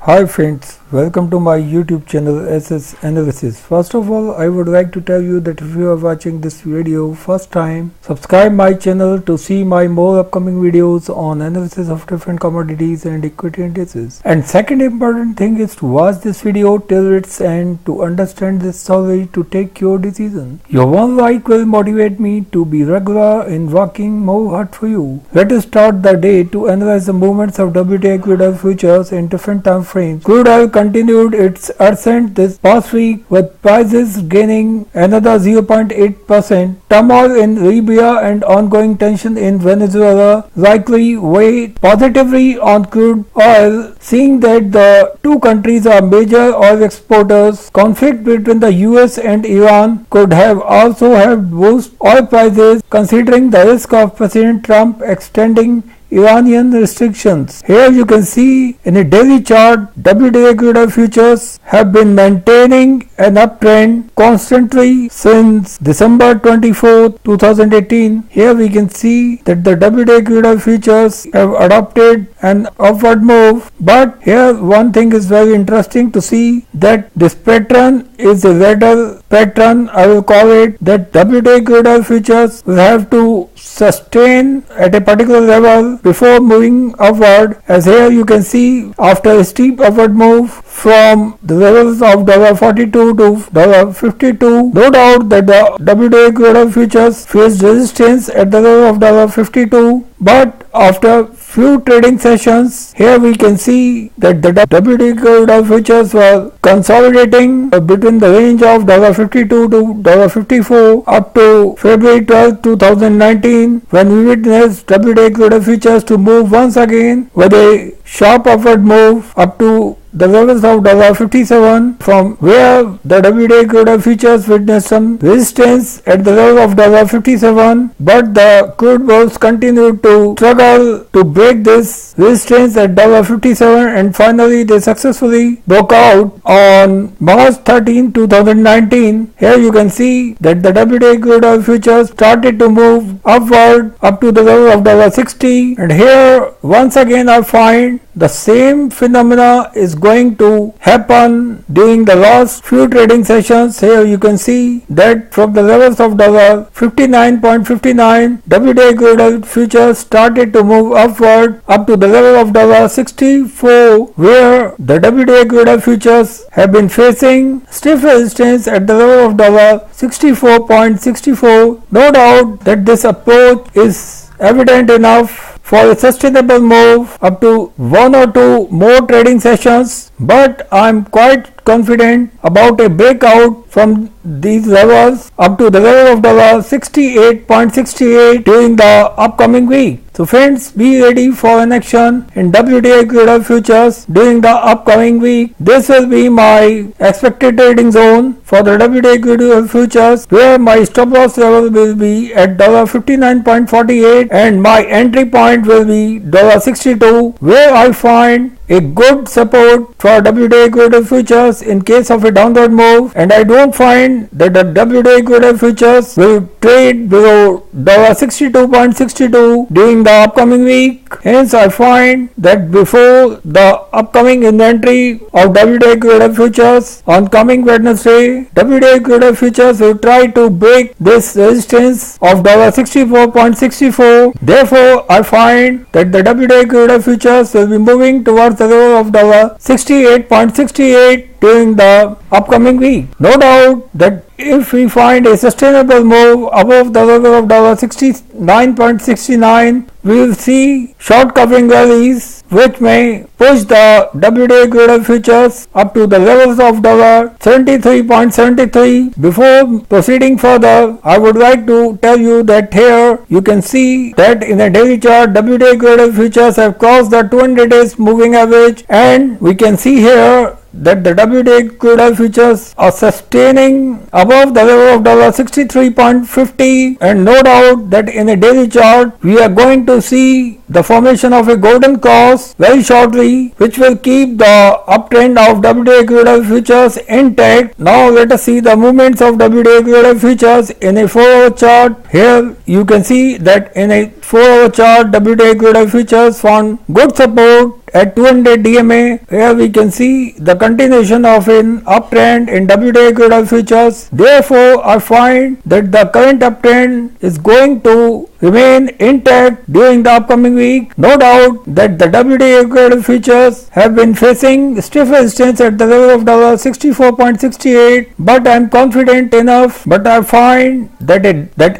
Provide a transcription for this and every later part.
Hi friends, welcome to my YouTube channel SS Analysis. First of all, I would like to tell you that if you are watching this video first time, subscribe my channel to see my more upcoming videos on analysis of different commodities and equity indices. And second important thing is to watch this video till its end to understand this story to take your decision. Your one like will motivate me to be regular in working more hard for you. Let us start the day to analyze the movements of WTI Crude Oil Futures in different time frames. Crude oil continued its ascent this past week with prices gaining another 0.8%. Turmoil in Libya and ongoing tension in Venezuela likely weigh positively on crude oil, seeing that the two countries are major oil exporters. Conflict between the US and Iran could have also helped boost oil prices, considering the risk of President Trump extending Iranian restrictions. Here you can see in a daily chart, WTI Crude Oil Futures have been maintaining an uptrend constantly since December 24, 2018. Here we can see that the WTI Crude Oil Futures have adopted an upward move, but here one thing is very interesting to see that this pattern is a ladder pattern. I will call it that WTI Crude Oil Futures will have to sustain at a particular level before moving upward, as here you can see after a steep upward move from the levels of $42 to $52. No doubt that the WTI Crude Oil Futures faced resistance at the level of $52, but after few trading sessions, here we can see that the WTI Crude Oil Futures were consolidating between the range of $52 to $54 up to February 12, 2019, when we witnessed WTI Crude Oil Futures to move once again with a sharp upward move up to the levels of $57, from where the WTI Crude Oil Futures witnessed some resistance at the level of $57, but the crude bulls continued to struggle to break this resistance at $57, and finally they successfully broke out on March 13, 2019. Here you can see that the WTI Crude Oil Futures started to move upward up to the level of $60, and here once again I find the same phenomena is going to happen during the last few trading sessions. Here you can see that from the levels of $59.59, WTI Crude Oil Futures started to move upward up to the level of $64, where the WTI Crude Oil Futures have been facing stiff resistance at the level of $64.64. No doubt that this approach is evident enough for a sustainable move up to one or two more trading sessions, but I am quite confident about a breakout from these levels up to the level of $68.68 during the upcoming week. So friends, be ready for an action in WTI Crude Oil Futures during the upcoming week. This will be my expected trading zone for the WTI Crude Oil Futures, where my stop loss level will be at $59.48 and my entry point will be $62, where I find a good support for WTI Crude Oil Futures in case of a downward move, and I don't find that the WTI Crude Oil Futures will trade below $62.62 during the upcoming week. Hence I find that before the upcoming inventory of WTI Crude Oil Futures on coming Wednesday, WTI Crude Oil Futures will try to break this resistance of $64.64. Therefore I find that the WTI Crude Oil Futures will be moving towards the level of $68.68 during the upcoming week. No doubt that if we find a sustainable move above the level of $69.69, we will see short covering rallies which may push the WTI Crude Oil Futures up to the levels of $73.73. Before proceeding further, I would like to tell you that here you can see that in a daily chart, WTI Crude Oil Futures have crossed the 200 days moving average, and we can see here that the WTI Crude Oil Futures are sustaining above the level of $63.50, and no doubt that in a daily chart we are going to see the formation of a golden cross very shortly, which will keep the uptrend of WTI Crude Oil Futures intact. Now let us see the movements of WTI Crude Oil Futures in a 4-hour chart. Here you can see that in a 4-hour chart, WTI Crude Oil Futures found good support at 200 DMA. Here we can see the continuation of an uptrend in WTI Crude Oil Futures. Therefore, I find that the current uptrend is going to remain intact during the upcoming week. No doubt that the WTI Crude Oil Futures have been facing stiff resistance at the level of $64.68, but I am confident enough. But I find that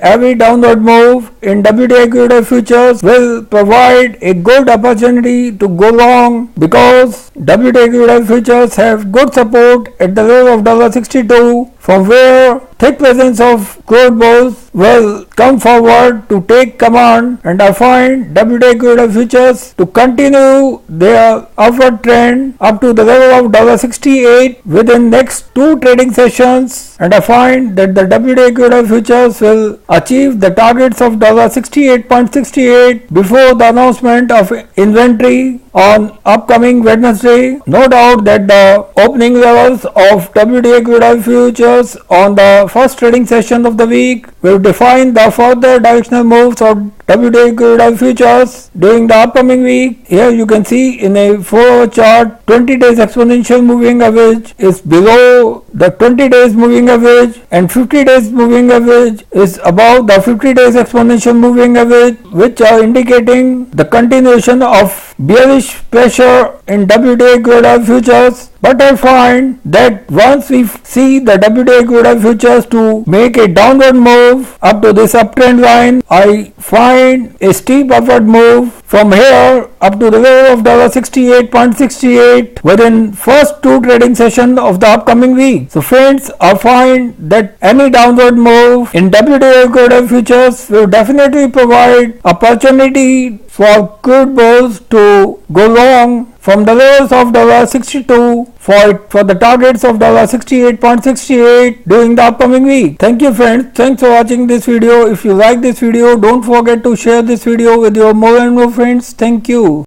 every downward move in WTI Crude Oil Futures will provide a good opportunity to go long, because WTI Crude Oil Futures have good support at the level of $62, from where thick presence of crude bulls will come forward to take command, and I find WTI Crude Oil Futures to continue their upward trend up to the level of $68 within next 2 trading sessions, and I find that the WTI Crude Oil Futures will achieve the targets of $68.68 before the announcement of inventory on upcoming Wednesday. No doubt that the opening levels of WTI Crude Oil Futures on the first trading session of the week will define the further directional moves of WTI Crude Oil Futures during the upcoming week. Here you can see in a 4-hour chart, 20 days exponential moving average is below the 20 days moving average, and 50 days moving average is above the 50 days exponential moving average, which are indicating the continuation of bearish pressure in WTI Crude Oil Futures. But I find that once we see the WTI Crude Oil Futures to make a downward move up to this uptrend line, I find a steep upward move from here up to the level of $68.68 within first 2 trading sessions of the upcoming week. So friends, I find that any downward move in WTI Crude Oil Futures will definitely provide opportunity for crude bulls to go long from the levels of $62 for the targets of $68.68 during the upcoming week. Thank you friends. Thanks for watching this video. If you like this video, don't forget to share this video with your more and more friends. Thank you.